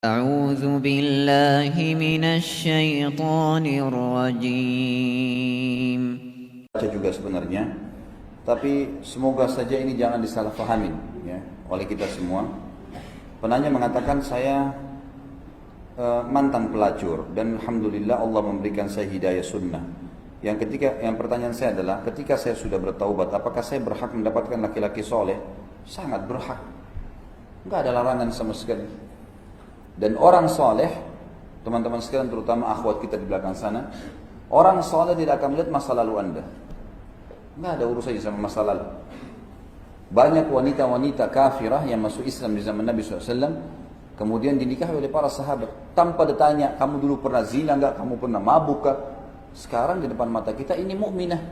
أعوذ بالله من الشيطان الرجيم. Baca juga sebenarnya, tapi semoga saja ini jangan disalahpahamin ya oleh kita semua. Penanya mengatakan saya mantan pelacur dan alhamdulillah Allah memberikan saya hidayah sunnah. Yang pertanyaan saya adalah ketika saya sudah bertaubat, apakah saya berhak mendapatkan laki-laki soleh? Sangat berhak. Enggak ada larangan sama sekali. Dan orang soleh, teman-teman sekalian terutama akhwat kita di belakang sana, orang soleh tidak akan melihat masa lalu anda. Nggak ada urusannya sama masa lalu. Banyak wanita-wanita kafirah yang masuk Islam di zaman Nabi SAW, kemudian dinikahi oleh para sahabat. Tanpa ditanya, kamu dulu pernah zina nggak? Kamu pernah mabuk nggak? Sekarang di depan mata kita ini mukminah.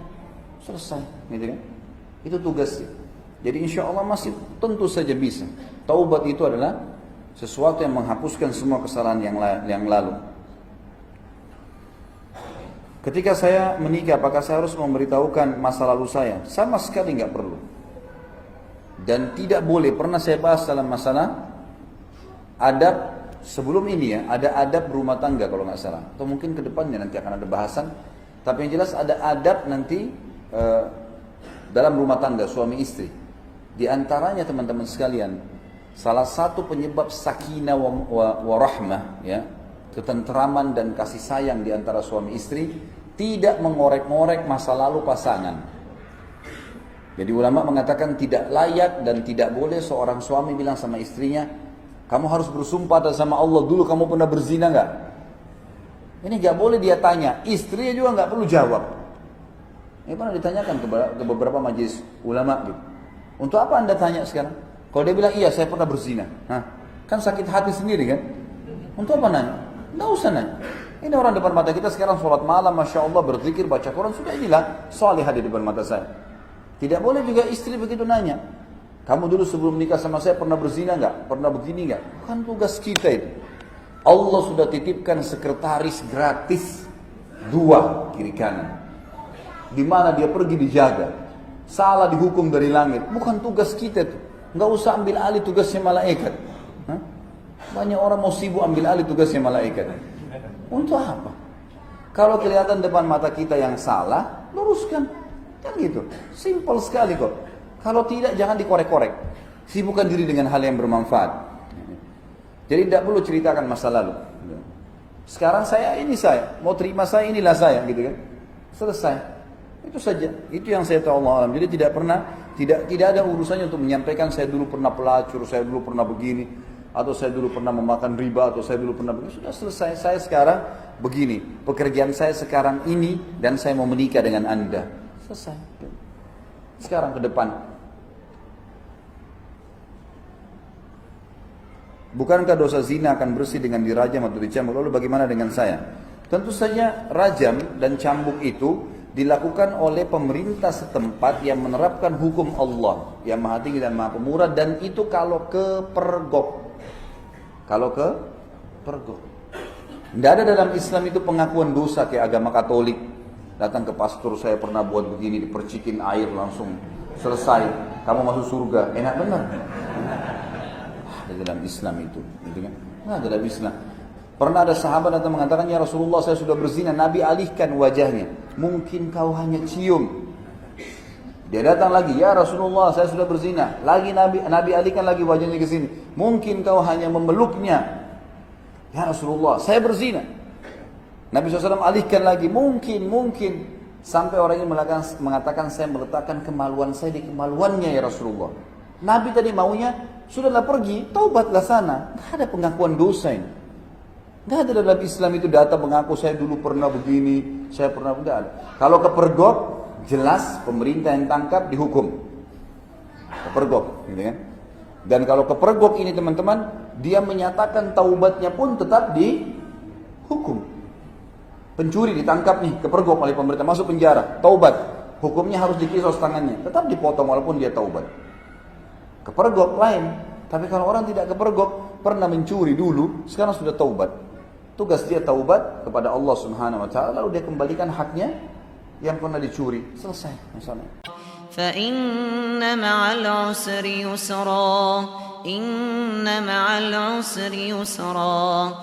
Selesai, gitu kan? Itu tugasnya. Jadi insya Allah masih tentu saja bisa. Taubat itu adalah sesuatu yang menghapuskan semua kesalahan yang lalu. Ketika saya menikah, apakah saya harus memberitahukan masa lalu saya? Sama sekali nggak perlu. Dan tidak boleh, pernah saya bahas dalam masalah adab sebelum ini ya, ada adab rumah tangga kalau nggak salah. Atau mungkin ke depannya nanti akan ada bahasan. Tapi yang jelas ada adab nanti dalam rumah tangga suami istri. Di antaranya teman-teman sekalian, salah satu penyebab sakinah wa rahmah ya, ketentraman dan kasih sayang di antara suami istri, tidak mengorek-ngorek masa lalu pasangan. Jadi ulama mengatakan tidak layak dan tidak boleh seorang suami bilang sama istrinya, kamu harus bersumpah atas sama Allah, dulu kamu pernah berzina enggak? Ini enggak boleh dia tanya, istrinya juga enggak perlu jawab. Ini pernah ditanyakan ke beberapa majelis ulama gitu. Untuk apa anda tanya sekarang? Kalau dia bilang, iya saya pernah berzina. Hah? Kan sakit hati sendiri kan? Untuk apa nanya? Nggak usah nanya. Ini orang depan mata kita sekarang sholat malam, Masya Allah, berzikir, baca Quran. Sudah inilah salihah di depan mata saya. Tidak boleh juga istri begitu nanya. Kamu dulu sebelum nikah sama saya pernah berzina nggak? Pernah begini nggak? Bukan tugas kita itu. Allah sudah titipkan sekretaris gratis 2 kiri kanan. Di mana dia pergi dijaga. Salah dihukum dari langit. Bukan tugas kita itu. Nggak usah ambil alih tugasnya malaikat. Hah? Banyak orang mau sibuk ambil alih tugasnya malaikat. Untuk apa? Kalau kelihatan depan mata kita yang salah, luruskan. Kan gitu. Simple sekali kok. Kalau tidak, jangan dikorek-korek. Sibukkan diri dengan hal yang bermanfaat. Jadi tidak perlu ceritakan masa lalu. Sekarang saya mau terima saya, inilah saya, gitu kan? Selesai. Itu saja. Itu yang saya tahu Allah alam. Jadi tidak ada urusannya untuk menyampaikan saya dulu pernah pelacur, saya dulu pernah begini, atau saya dulu pernah memakan riba, atau saya dulu pernah begini. Sudah selesai. Saya sekarang begini. Pekerjaan saya sekarang ini dan saya mau menikah dengan anda. Selesai. Sekarang ke depan. Bukankah dosa zina akan bersih dengan dirajam atau dicambuk? Lalu bagaimana dengan saya? Tentu saja rajam dan cambuk itu dilakukan oleh pemerintah setempat yang menerapkan hukum Allah yang maha tinggi dan maha pemurah, dan itu kalau kepergok. Tidak ada dalam Islam itu pengakuan dosa kayak agama Katolik. Datang ke pastor, saya pernah buat begini, dipercikin air langsung selesai, kamu masuk surga. Enak benar. Ada dalam Islam itu, gitu kan? Nah, dalam Islam. Pernah ada sahabat datang mengatakan, ya Rasulullah saya sudah berzina. Nabi alihkan wajahnya. Mungkin kau hanya cium. Dia datang lagi, ya Rasulullah saya sudah berzina. Lagi Nabi alihkan lagi wajahnya ke sini. Mungkin kau hanya memeluknya. Ya Rasulullah saya berzina. Nabi SAW alihkan lagi, mungkin. Sampai orang ini mengatakan saya meletakkan kemaluan saya di kemaluannya ya Rasulullah. Nabi tadi maunya, sudahlah pergi, taubatlah sana. Tidak ada pengakuan dosa ini. Tidak ada dalam Islam itu data mengaku saya dulu pernah begini, saya pernah, tidak ada. Kalau kepergok, jelas pemerintah yang tangkap dihukum. Kepergok, gitu kan? Dan kalau kepergok ini teman-teman, dia menyatakan taubatnya pun tetap dihukum. Pencuri ditangkap nih, kepergok oleh pemerintah, masuk penjara, taubat. Hukumnya harus dikisos tangannya, tetap dipotong walaupun dia taubat. Kepergok lain. Tapi kalau orang tidak kepergok, pernah mencuri dulu, sekarang sudah taubat. Tugas dia taubat kepada Allah Subhanahu wa taala, lalu dia kembalikan haknya yang pernah dicuri. Selesai masalahnya. فإن مع العسر يسرا إن مع العسر يسرا